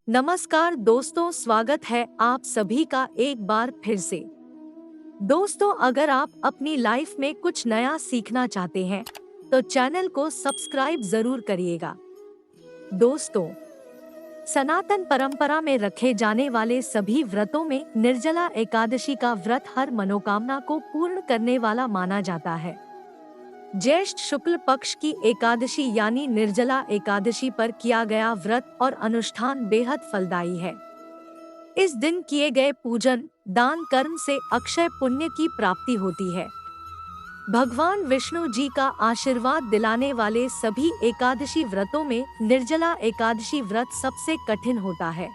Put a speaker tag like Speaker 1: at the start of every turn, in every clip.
Speaker 1: नमस्कार दोस्तों, स्वागत है आप सभी का एक बार फिर से। दोस्तों, अगर आप अपनी लाइफ में कुछ नया सीखना चाहते हैं तो चैनल को सब्सक्राइब जरूर करिएगा। दोस्तों, सनातन परंपरा में रखे जाने वाले सभी व्रतों में निर्जला एकादशी का व्रत हर मनोकामना को पूर्ण करने वाला माना जाता है। ज्येष्ठ शुक्ल पक्ष की एकादशी यानी निर्जला एकादशी पर किया गया व्रत और अनुष्ठान बेहद फलदायी है। इस दिन किए गए पूजन दान कर्म से अक्षय पुण्य की प्राप्ति होती है। भगवान विष्णु जी का आशीर्वाद दिलाने वाले सभी एकादशी व्रतों में निर्जला एकादशी व्रत सबसे कठिन होता है।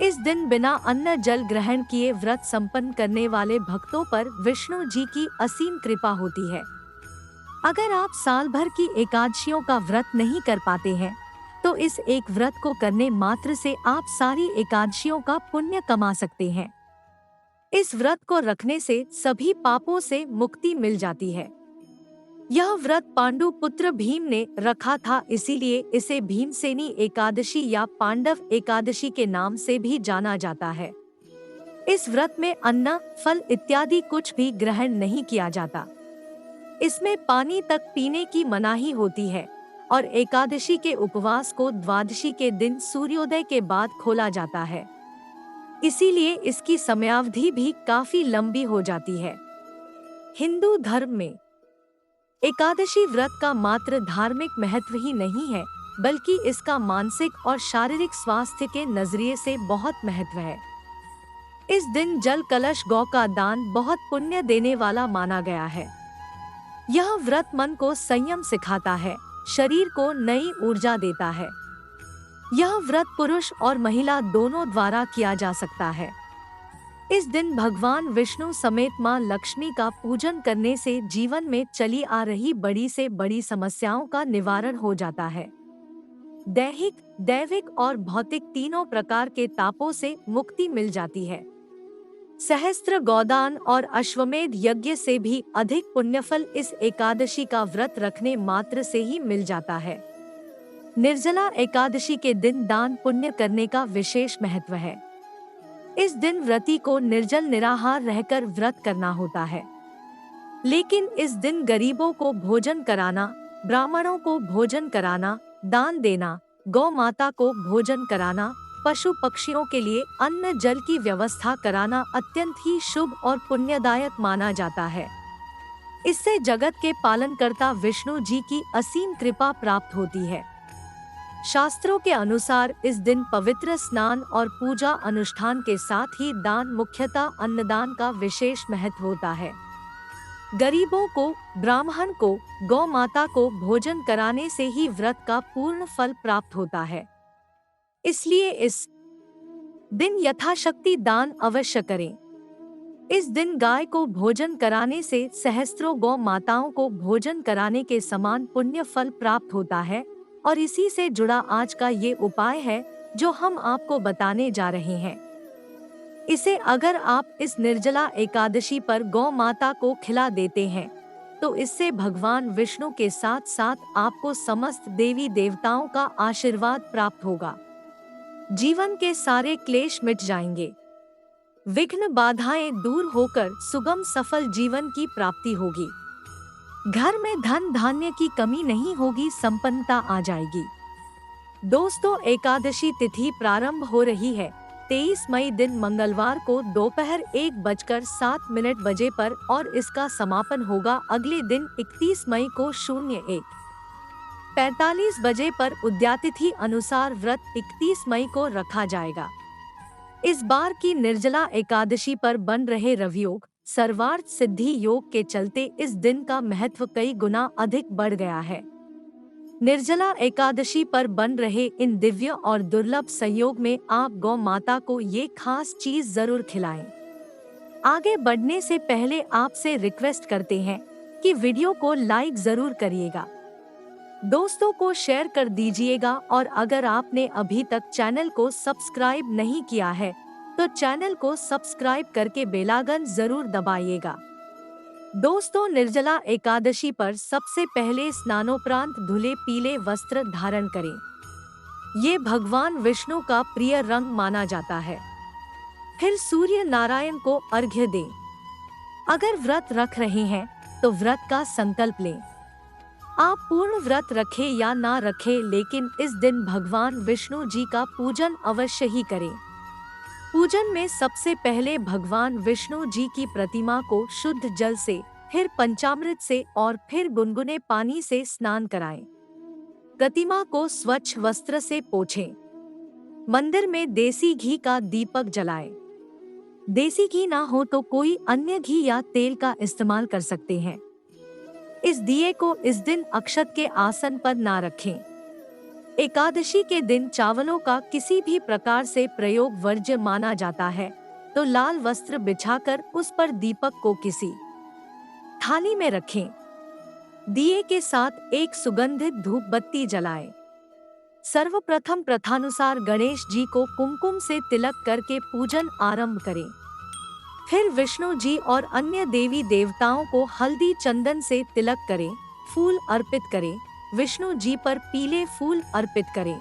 Speaker 1: इस दिन बिना अन्न जल ग्रहण किए व्रत संपन्न करने वाले भक्तों पर विष्णु जी की असीम कृपा होती है। अगर आप साल भर की एकादशियों का व्रत नहीं कर पाते हैं तो इस एक व्रत को करने मात्र से आप सारी एकादशियों का पुण्य कमा सकते हैं। इस व्रत को रखने से सभी पापों से मुक्ति मिल जाती है। यह व्रत पांडु पुत्र भीम ने रखा था, इसीलिए इसे भीमसेनी एकादशी या पांडव एकादशी के नाम से भी जाना जाता है। इस व्रत में अन्न फल इत्यादि कुछ भी ग्रहण नहीं किया जाता। इसमें पानी तक पीने की मनाही होती है और एकादशी के उपवास को द्वादशी के दिन सूर्योदय के बाद खोला जाता है। इसीलिए इसकी समयावधि भी काफी लंबी हो जाती है। हिंदू धर्म में एकादशी व्रत का मात्र धार्मिक महत्व ही नहीं है, बल्कि इसका मानसिक और शारीरिक स्वास्थ्य के नजरिए से बहुत महत्व है। इस दिन जल कलश गौ का दान बहुत पुण्य देने वाला माना गया है। यह व्रत मन को संयम सिखाता है, शरीर को नई ऊर्जा देता है। यह व्रत पुरुष और महिला दोनों द्वारा किया जा सकता है। इस दिन भगवान विष्णु समेत मां लक्ष्मी का पूजन करने से जीवन में चली आ रही बड़ी से बड़ी समस्याओं का निवारण हो जाता है। दैहिक, दैविक और भौतिक तीनों प्रकार के तापों से मुक्ति मिल जाती है। सहस्त्र गोदान और अश्वमेध यज्ञ से भी अधिक पुण्यफल इस एकादशी का व्रत रखने मात्र से ही मिल जाता है। निर्जला एकादशी के दिन दान पुण्य करने का विशेष महत्व है। इस दिन व्रती को निर्जल निराहार रहकर व्रत करना होता है। लेकिन इस दिन गरीबों को भोजन कराना, ब्राह्मणों को भोजन कराना, दान देना, गौ माता को भोजन कराना, पशु पक्षियों के लिए अन्न जल की व्यवस्था कराना अत्यंत ही शुभ और पुण्यदायक माना जाता है। इससे जगत के पालनकर्ता विष्णु जी की असीम कृपा प्राप्त होती है। शास्त्रों के अनुसार इस दिन पवित्र स्नान और पूजा अनुष्ठान के साथ ही दान, मुख्यतः अन्नदान का विशेष महत्व होता है। गरीबों को, ब्राह्मण को, गौ माता को भोजन कराने से ही व्रत का पूर्ण फल प्राप्त होता है। इसलिए इस दिन यथाशक्ति दान अवश्य करें। इस दिन गाय को भोजन कराने से सहस्त्रों गौ माताओं को भोजन कराने के समान पुण्य फल प्राप्त होता है और इसी से जुड़ा आज का ये उपाय है जो हम आपको बताने जा रहे हैं। इसे अगर आप इस निर्जला एकादशी पर गौ माता को खिला देते हैं तो इससे भगवान विष्णु के साथ साथ आपको समस्त देवी देवताओं का आशीर्वाद प्राप्त होगा। जीवन के सारे क्लेश मिट जाएंगे, विघ्न बाधाएं दूर होकर सुगम सफल जीवन की प्राप्ति होगी। घर में धन धान्य की कमी नहीं होगी, संपन्नता आ जाएगी। दोस्तों, एकादशी तिथि प्रारंभ हो रही है 23 मई दिन मंगलवार को दोपहर 1:07 बजे पर और इसका समापन होगा अगले दिन 31 मई को 01:45 बजे पर। उद्यातिथि अनुसार व्रत 31 मई को रखा जाएगा। इस बार की निर्जला एकादशी पर बन रहे रवियोग, सर्वार्थ सिद्धि योग के चलते इस दिन का महत्व कई गुना अधिक बढ़ गया है। निर्जला एकादशी पर बन रहे इन दिव्य और दुर्लभ संयोग में आप गौ माता को ये खास चीज जरूर खिलाएं। आगे बढ़ने से पहले आपसे रिक्वेस्ट करते हैं कि वीडियो को लाइक जरूर करिएगा, दोस्तों को शेयर कर दीजिएगा और अगर आपने अभी तक चैनल को सब्सक्राइब नहीं किया है तो चैनल को सब्सक्राइब करके बेल आइकन जरूर दबाइएगा। दोस्तों, निर्जला एकादशी पर सबसे पहले स्नानोपरांत धुले पीले वस्त्र धारण करें। ये भगवान विष्णु का प्रिय रंग माना जाता है। फिर सूर्य नारायण को अर्घ्य दें। अगर व्रत रख रहे हैं तो व्रत का संकल्प लें। आप पूर्ण व्रत रखें या ना रखें, लेकिन इस दिन भगवान विष्णु जी का पूजन अवश्य ही करें। पूजन में सबसे पहले भगवान विष्णु जी की प्रतिमा को शुद्ध जल से, फिर पंचामृत से और फिर गुनगुने पानी से स्नान कराएं। प्रतिमा को स्वच्छ वस्त्र से पोंछें। मंदिर में देसी घी का दीपक जलाएं। देसी घी ना हो तो कोई अन्य घी या तेल का इस्तेमाल कर सकते हैं। इस दिए को इस दिन अक्षत के आसन पर ना रखें। एकादशी के दिन चावलों का किसी भी प्रकार से प्रयोग वर्ज्य माना जाता है, तो लाल वस्त्र बिछाकर उस पर दीपक को किसी थाली में रखें। दिए के साथ एक सुगंधित धूप बत्ती जलाएं। सर्वप्रथम प्रथानुसार गणेश जी को कुमकुम से तिलक करके पूजन आरंभ करें। फिर विष्णु जी और अन्य देवी देवताओं को हल्दी चंदन से तिलक करें, फूल अर्पित करें। विष्णु जी पर पीले फूल अर्पित करें।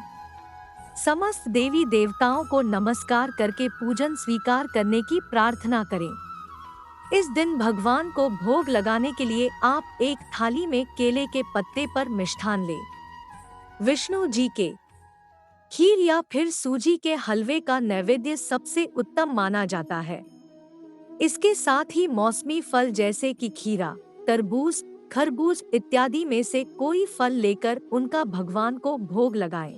Speaker 1: समस्त देवी देवताओं को नमस्कार करके पूजन स्वीकार करने की प्रार्थना करें। इस दिन भगवान को भोग लगाने के लिए आप एक थाली में केले के पत्ते पर मिष्ठान लें। विष्णु जी के खीर या फिर सूजी के हलवे का नैवेद्य सबसे उत्तम माना जाता है। इसके साथ ही मौसमी फल जैसे कि खीरा, तरबूज, खरबूज इत्यादि में से कोई फल लेकर उनका भगवान को भोग लगाएं।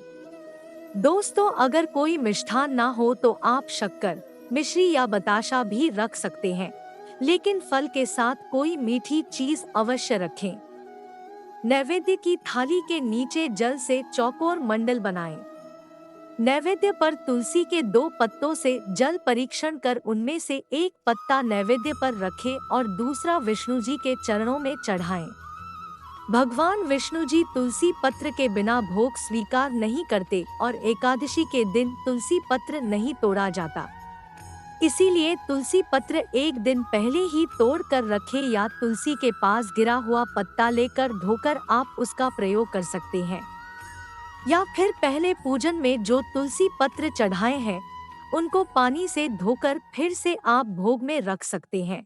Speaker 1: दोस्तों, अगर कोई मिष्ठान ना हो तो आप शक्कर, मिश्री या बताशा भी रख सकते हैं, लेकिन फल के साथ कोई मीठी चीज अवश्य रखें। नैवेद्य की थाली के नीचे जल से चौकोर मंडल बनाएं। नैवेद्य पर तुलसी के 2 पत्तों से जल परीक्षण कर उनमें से एक पत्ता नैवेद्य पर रखें और दूसरा विष्णु जी के चरणों में चढ़ाएं। भगवान विष्णु जी तुलसी पत्र के बिना भोग स्वीकार नहीं करते और एकादशी के दिन तुलसी पत्र नहीं तोड़ा जाता। इसीलिए तुलसी पत्र एक दिन पहले ही तोड़ कर रखें या तुलसी के पास गिरा हुआ पत्ता लेकर धोकर आप उसका प्रयोग कर सकते हैं। या फिर पहले पूजन में जो तुलसी पत्र चढ़ाए हैं उनको पानी से धोकर फिर से आप भोग में रख सकते हैं।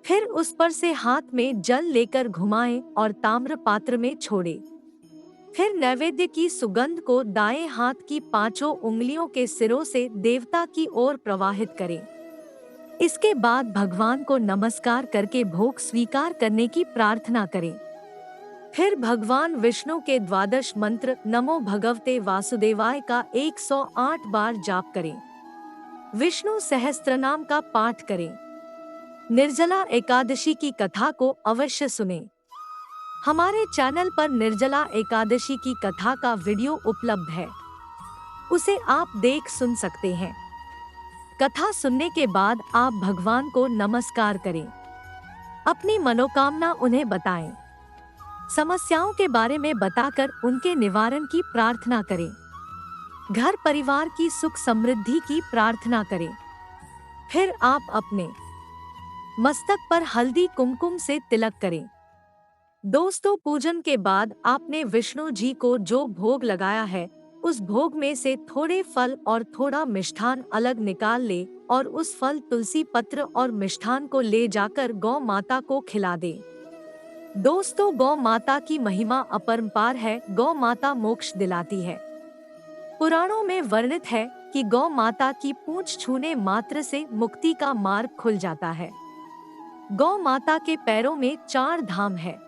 Speaker 1: फिर उस पर से हाथ में जल लेकर घुमाएं और ताम्र पात्र में छोड़ें। फिर नैवेद्य की सुगंध को दाएं हाथ की 5 उंगलियों के सिरों से देवता की ओर प्रवाहित करें। इसके बाद भगवान को नमस्कार करके भोग स्वीकार करने की प्रार्थना करें। फिर भगवान विष्णु के 12 मंत्र नमो भगवते वासुदेवाय का 108 बार जाप करें। विष्णु सहस्त्रनाम का पाठ करें। निर्जला एकादशी की कथा को अवश्य सुनें। हमारे चैनल पर निर्जला एकादशी की कथा का वीडियो उपलब्ध है, उसे आप देख सुन सकते हैं। कथा सुनने के बाद आप भगवान को नमस्कार करें। अपनी मनोकामना उन्हें बताएं। समस्याओं के बारे में बताकर उनके निवारण की प्रार्थना करें। घर परिवार की सुख समृद्धि की प्रार्थना करें। फिर आप अपने मस्तक पर हल्दी कुमकुम से तिलक करें। दोस्तों, पूजन के बाद आपने विष्णु जी को जो भोग लगाया है उस भोग में से थोड़े फल और थोड़ा मिष्ठान अलग निकाल ले और उस फल, तुलसी पत्र और मिष्ठान को ले जाकर गौ माता को खिला दे। दोस्तों, गौ माता की महिमा अपरंपार है। गौ माता मोक्ष दिलाती है। पुराणों में वर्णित है कि गौ माता की पूंछ छूने मात्र से मुक्ति का मार्ग खुल जाता है। गौ माता के पैरों में 4 धाम है।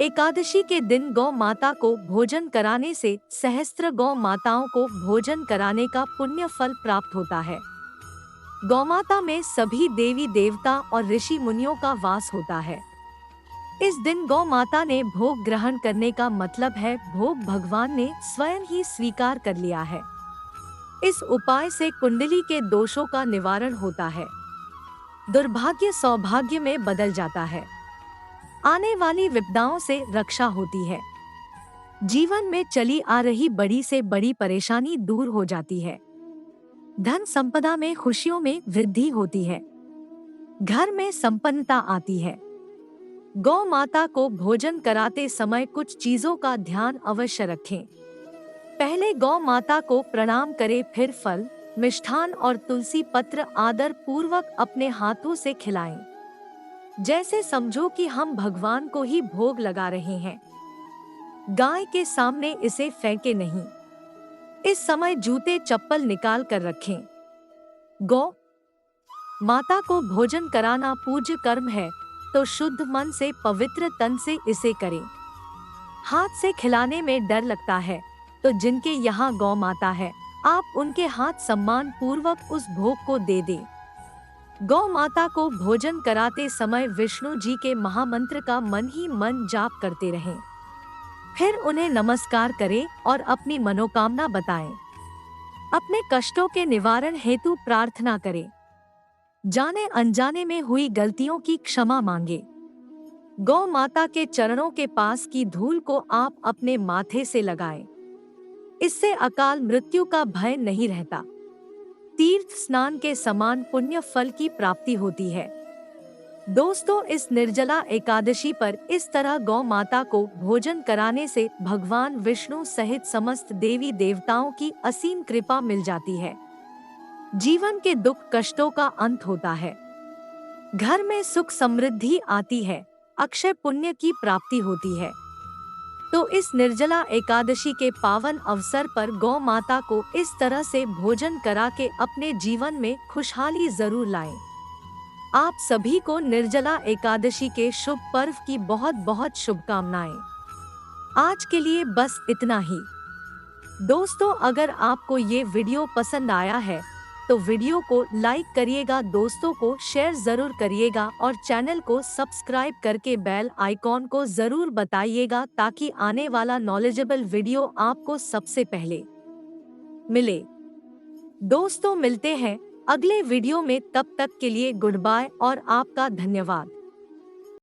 Speaker 1: एकादशी के दिन गौ माता को भोजन कराने से सहस्त्र गौ माताओं को भोजन कराने का पुण्य फल प्राप्त होता है। गौ माता में सभी देवी देवता और ऋषि मुनियों का वास होता है। इस दिन गौ माता ने भोग ग्रहण करने का मतलब है भोग भगवान ने स्वयं ही स्वीकार कर लिया है। इस उपाय से कुंडली के दोषों का निवारण होता है। दुर्भाग्य सौभाग्य में बदल जाता है। आने वाली विपदाओं से रक्षा होती है। जीवन में चली आ रही बड़ी से बड़ी परेशानी दूर हो जाती है। धन संपदा में खुशियों में वृद्धि होती है। घर में संपन्नता आती है। गौ माता को भोजन कराते समय कुछ चीजों का ध्यान अवश्य रखें। पहले गौ माता को प्रणाम करें, फिर फल, मिष्ठान और तुलसी पत्र आदर पूर्वक अपने हाथों से खिलाएं। जैसे समझो कि हम भगवान को ही भोग लगा रहे हैं। गाय के सामने इसे फेंके नहीं। इस समय जूते चप्पल निकाल कर रखें। गौ माता को भोजन कराना पूज्य कर्म है, तो शुद्ध मन से पवित्र तन से इसे करें। हाथ से खिलाने में डर लगता है, तो जिनके यहाँ गौ माता है, आप उनके हाथ सम्मान पूर्वक उस भोग को दे दें। गौ माता को भोजन कराते समय विष्णु जी के महामंत्र का मन ही मन जाप करते रहें। फिर उन्हें नमस्कार करें और अपनी मनोकामना बताएं। अपने कष्टों के निवारण हेतु प्रार्थना करें। जाने अनजाने में हुई गलतियों की क्षमा मांगे। गौ माता के चरणों के पास की धूल को आप अपने माथे से लगाएं। इससे अकाल मृत्यु का भय नहीं रहता। तीर्थ स्नान के समान पुण्य फल की प्राप्ति होती है। दोस्तों, इस निर्जला एकादशी पर इस तरह गौ माता को भोजन कराने से भगवान विष्णु सहित समस्त देवी देवताओं की असीम कृपा मिल जाती है। जीवन के दुख कष्टों का अंत होता है। घर में सुख समृद्धि आती है। अक्षय पुण्य की प्राप्ति होती है। तो इस निर्जला एकादशी के पावन अवसर पर गौ माता को इस तरह से भोजन करा के अपने जीवन में खुशहाली जरूर लाएं। आप सभी को निर्जला एकादशी के शुभ पर्व की बहुत बहुत शुभकामनाएं। आज के लिए बस इतना ही। दोस्तों, अगर आपको ये वीडियो पसंद आया है तो वीडियो को लाइक करिएगा, दोस्तों को शेयर जरूर करिएगा और चैनल को सब्सक्राइब करके बेल आइकॉन को जरूर बताइएगा, ताकि आने वाला नॉलेजेबल वीडियो आपको सबसे पहले मिले। दोस्तों, मिलते हैं अगले वीडियो में। तब तक के लिए गुड बाय और आपका धन्यवाद।